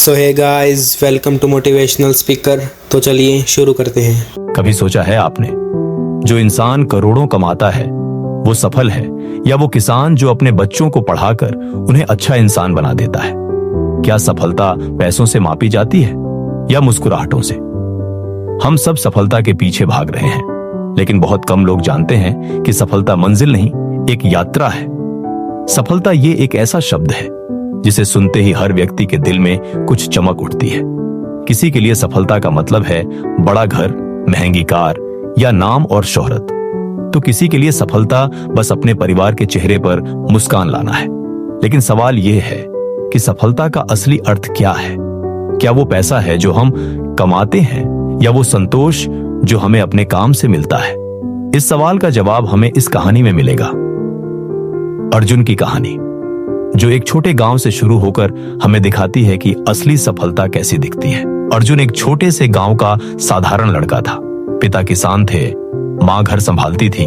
So hey guys, welcome to motivational speaker. तो चलिए शुरू करते हैं। कभी सोचा है आपने, जो इंसान करोड़ों कमाता है वो सफल है, या वो किसान जो अपने बच्चों को पढ़ाकर उन्हें अच्छा इंसान बना देता है? क्या सफलता पैसों से मापी जाती है या मुस्कुराहटों से? हम सब सफलता के पीछे भाग रहे हैं, लेकिन बहुत कम लोग जानते हैं कि सफलता मंजिल नहीं, एक यात्रा है। सफलता ये एक ऐसा शब्द है जिसे सुनते ही हर व्यक्ति के दिल में कुछ चमक उठती है। किसी के लिए सफलता का मतलब है बड़ा घर, महंगी कार या नाम और शोहरत, तो किसी के लिए सफलता बस अपने परिवार के चेहरे पर मुस्कान लाना है। लेकिन सवाल यह है कि सफलता का असली अर्थ क्या है? क्या वो पैसा है जो हम कमाते हैं, या वो संतोष जो हमें अपने काम से मिलता है? इस सवाल का जवाब हमें इस कहानी में मिलेगा। अर्जुन की कहानी, जो एक छोटे गांव से शुरू होकर हमें दिखाती है कि असली सफलता कैसी दिखती है। अर्जुन एक छोटे से गांव का साधारण लड़का था। पिता किसान थे, मां घर संभालती थी।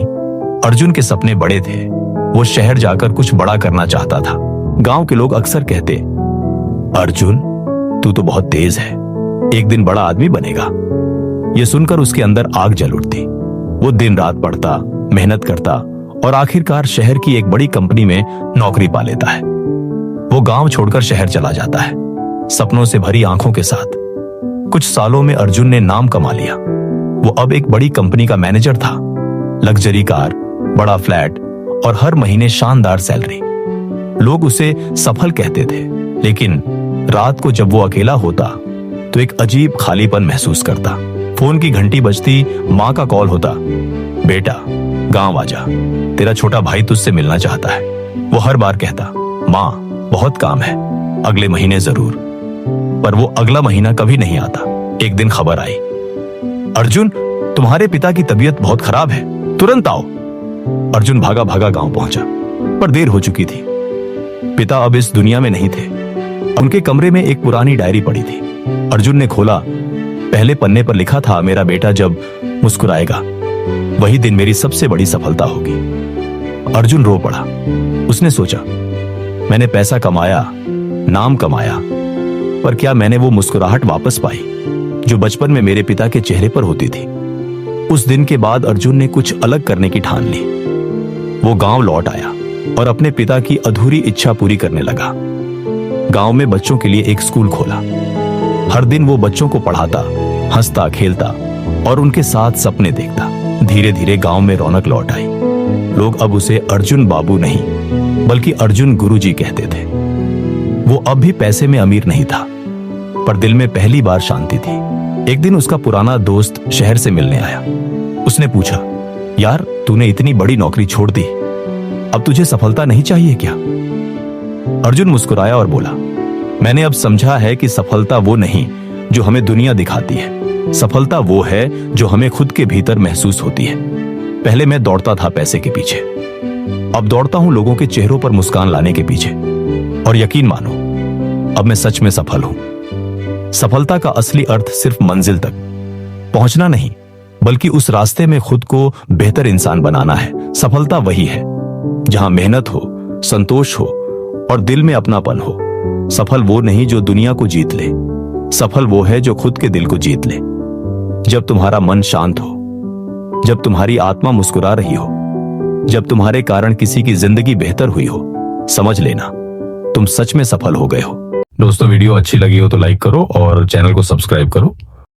अर्जुन के सपने बड़े थे, वो शहर जाकर कुछ बड़ा करना चाहता था। गांव के लोग अक्सर कहते, अर्जुन तू तो बहुत तेज है, एक दिन बड़ा आदमी बनेगा। यह सुनकर उसके अंदर आग जल उठती। वो दिन रात पढ़ता, मेहनत करता और आखिरकार शहर की एक बड़ी कंपनी में नौकरी पा लेता है। वो गांव छोड़कर शहर चला जाता है, सपनों से भरी आंखों के साथ। कुछ सालों में अर्जुन ने नाम कमा लिया। वो अब एक बड़ी कंपनी का मैनेजर था। लग्जरी कार, बड़ा फ्लैट और हर महीने शानदार सैलरी। लोग उसे सफल कहते थे, लेकिन रात को जब वो अकेला होता तो एक अजीब खालीपन महसूस करता। फोन की घंटी बजती, मां का कॉल होता, बेटा गांव आजा, तेरा छोटा भाई तुझसे मिलना चाहता है। वो हर बार कहता, मां बहुत काम है, अगले महीने जरूर। पर वो अगला महीना कभी नहीं आता। एक दिन खबर आई, अर्जुन तुम्हारे पिता की तबीयत बहुत खराब है, तुरंत आओ। अर्जुन भागा भागा गांव पहुंचा, पर देर हो चुकी थी। पिता अब इस दुनिया में नहीं थे। उनके कमरे में एक पुरानी डायरी पड़ी थी। अर्जुन ने खोला, पहले पन्ने पर लिखा था, मेरा बेटा जब मुस्कुराएगा वही दिन मेरी सबसे बड़ी सफलता होगी। अर्जुन रो पड़ा। उसने सोचा, मैंने पैसा कमाया, नाम कमाया, पर क्या मैंने वो मुस्कुराहट वापस पाई जो बचपन में मेरे पिता के चेहरे पर होती थी? उस दिन के बाद अर्जुन ने कुछ अलग करने की ठान ली। वो गांव लौट आया और अपने पिता की अधूरी इच्छा पूरी करने लगा। गांव में बच्चों के लिए एक स्कूल खोला। हर दिन वो बच्चों को पढ़ाता, हंसता खेलता और उनके साथ सपने देखता। धीरे धीरे गांव में रौनक लौट आई। लोग अब उसे अर्जुन बाबू नहीं बल्कि अर्जुन गुरुजी कहते थे। वो अब भी पैसे में अमीर नहीं था, पर दिल में पहली बार शांति थी। एक दिन उसका पुराना दोस्त शहर से मिलने आया। उसने पूछा, यार तूने इतनी बड़ी नौकरी छोड़ दी, अब तुझे सफलता नहीं चाहिए क्या? अर्जुन मुस्कुराया और बोला, मैंने अब समझा है कि सफलता वो नहीं जो हमें दुनिया दिखाती है, सफलता वो है जो हमें खुद के भीतर महसूस होती है। पहले मैं दौड़ता था पैसे के पीछे, अब दौड़ता हूं लोगों के चेहरों पर मुस्कान लाने के पीछे। और यकीन मानो, अब मैं सच में सफल हूं। सफलता का असली अर्थ सिर्फ मंजिल तक पहुंचना नहीं, बल्कि उस रास्ते में खुद को बेहतर इंसान बनाना है। सफलता वही है जहां मेहनत हो, संतोष हो और दिल में अपनापन हो। सफल वो नहीं जो दुनिया को जीत ले, सफल वो है जो खुद के दिल को जीत ले। जब तुम्हारा मन शांत हो, जब तुम्हारी आत्मा मुस्कुरा रही हो, जब तुम्हारे कारण किसी की जिंदगी बेहतर हुई हो, समझ लेना तुम सच में सफल हो गए हो। दोस्तों, वीडियो अच्छी लगी हो तो लाइक करो और चैनल को सब्सक्राइब करो।